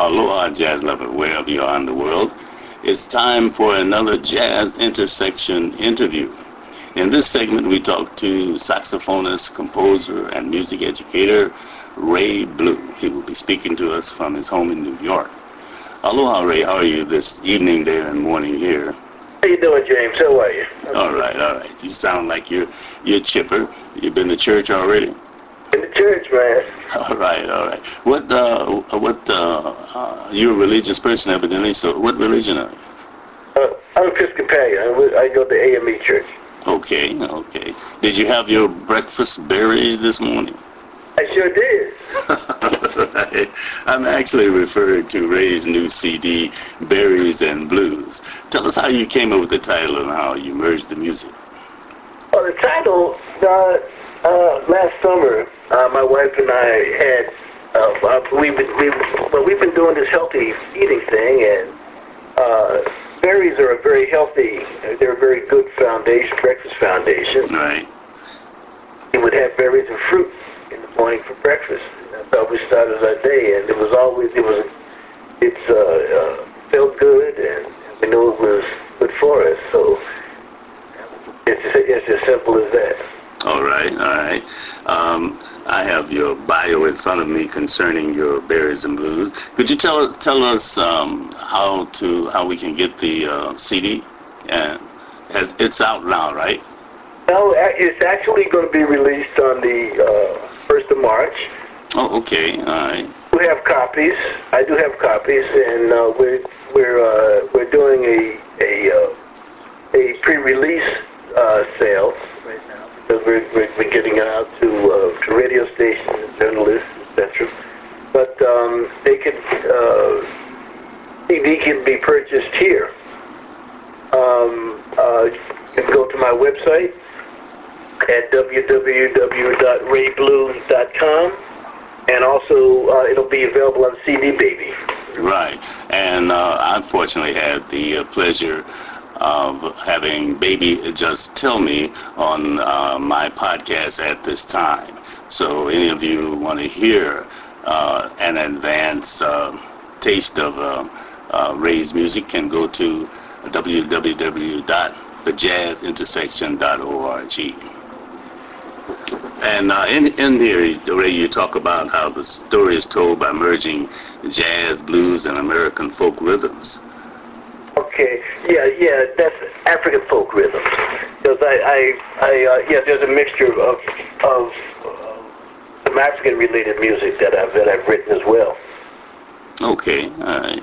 Aloha, jazz lover, wherever you are in the world. It's time for another Jazz Intersection interview. In this segment, we talk to saxophonist, composer, and music educator Ray Blue. He will be speaking to us from his home in New York. Aloha, Ray. How are you this evening there and morning here? How you doing, James? How are you? All right, all right. You sound like you're chipper. You've been to church already? In the church, man. All right, all right. You're a religious person, evidently. So, what religion are you? I'm Episcopalian. I go to AME Church. Okay, okay. Did you have your breakfast berries this morning? I sure did. Right. I'm actually referring to Ray's new CD, Berries and Blues. Tell us how you came up with the title and how you merged the music. Well, the title, last summer, my wife and I had, we've been doing this healthy eating thing, and berries are a very healthy, they're a very good foundation, breakfast foundation. Right. We would have berries and fruit in the morning for breakfast. That's how we started our day, and it felt good, and we knew it was good for us. So it's as simple as that. All right, all right. I have your bio in front of me concerning your Berries and Blues. Could you tell us how we can get the CD? It's out now, right? No, it's actually going to be released on the 1st of March. Oh, okay, all right. We have copies. I do have copies, and we're doing a pre-release sale right now because we're getting it out to radio stations, journalists, etc. But CD can be purchased here. You can go to my website at www.rayblues.com, and also it'll be available on CD Baby. Right, and I unfortunately had the pleasure of having Baby Just Tell Me on my podcast at this time. So any of you want to hear an advanced taste of Ray's music can go to www.thejazzintersection.org. And in here, Ray, you talk about how the story is told by merging jazz, blues, and American folk rhythms. Okay, yeah, that's African folk rhythms. Because there's a mixture of some African-related music that I've written as well. Okay, all right.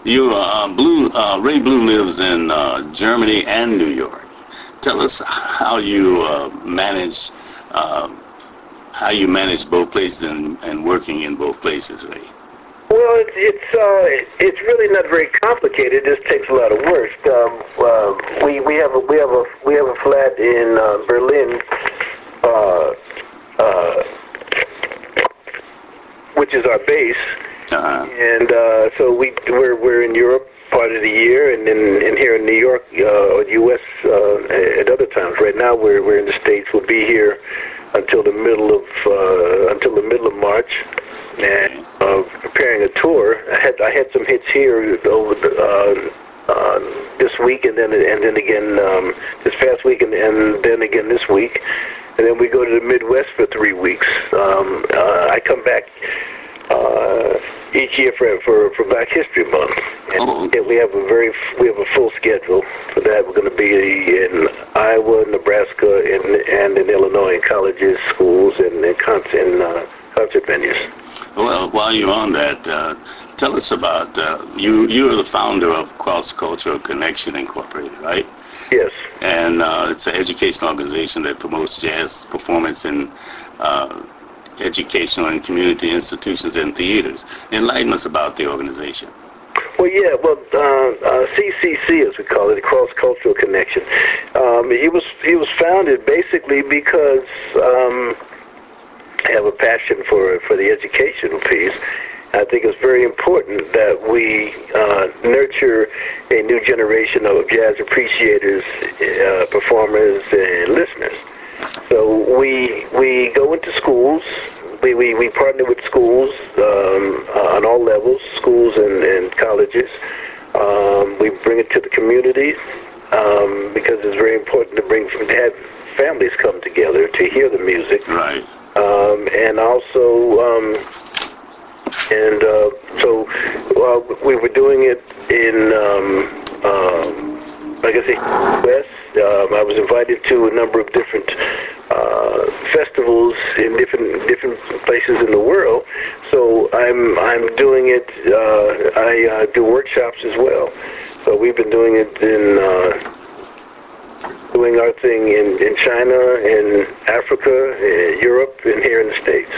Ray Blue lives in Germany and New York. Tell us how you manage both places and working in both places, Ray. Well, it's really not very complicated. It just takes a lot of work. We have a flat in Berlin, which is our base, and so we're in Europe part of the year, and then here in New York or U.S. At other times. Right now we're in the States. We'll be here until the middle of March, and preparing a tour. I had some hits here over this week, and then again this past week, and then again this week, and then we go to the Midwest for 3 weeks. I come back each year for Black History Month, and we have a full schedule for that. We're going to be in Iowa, Nebraska, and in Illinois, in colleges, schools, and concert venues. Well, while you're on that, tell us about you're the founder of Cross Cultural Connection Incorporated, right? Yes. And it's an educational organization that promotes jazz performance in educational and community institutions and theaters. Enlighten us about the organization. Well, CCC, as we call it, the Cross Cultural Connection. He was founded basically because I have a passion for the educational piece. I think it's very important that we nurture a new generation of jazz appreciators, performers, and listeners. So we go into schools. We partner with schools on all levels, churches. We bring it to the community because it's very important to have families come together to hear the music. Right. And also, so we were doing it in, like I say, U.S. I was invited to a number of different festivals in different places in the world. So I'm doing it. I do workshops as well. So we've been doing it doing our thing in China, in Africa, in Europe, and here in the States.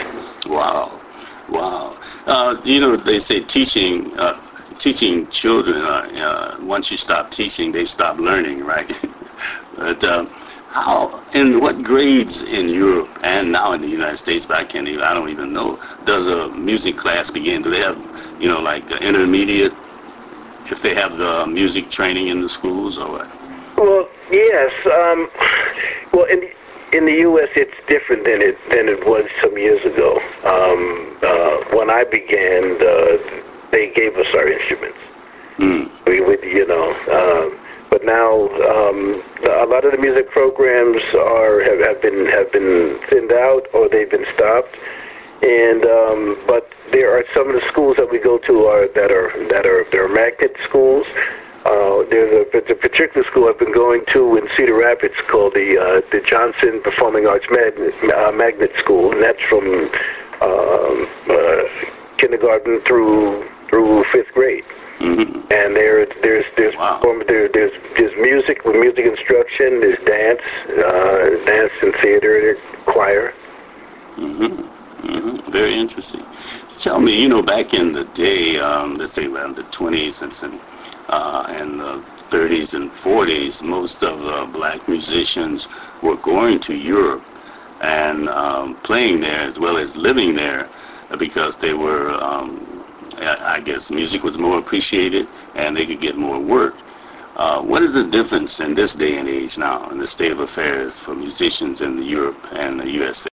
Wow, wow. You know, they say teaching children, once you stop teaching, they stop learning, right? But how, in what grades in Europe and now in the United States, but I don't even know, does a music class begin? Do they have, you know, like intermediate, if they have the music training in the schools, or what? Well, yes. Well, in the U.S., it's different than it was some years ago. When I began, they gave us our instruments. We would, you know. But now, a lot of the music programs have been thinned out, or they've been stopped. And but there are some of the schools that we go to that are magnet schools. There's a particular school I've been going to in Cedar Rapids called the Johnson Performing Arts Magnet School, and that's from kindergarten through 5th grade. Mm-hmm. And there's music with music instruction. There's dance and theater, choir. Mm-hmm. Mm-hmm. Very interesting. Tell me, you know, back in the day, let's say around the 20s and the 30s and 40s, most of the black musicians were going to Europe and playing there as well as living there because they were, I guess, music was more appreciated and they could get more work. What is the difference in this day and age now in the state of affairs for musicians in Europe and the USA?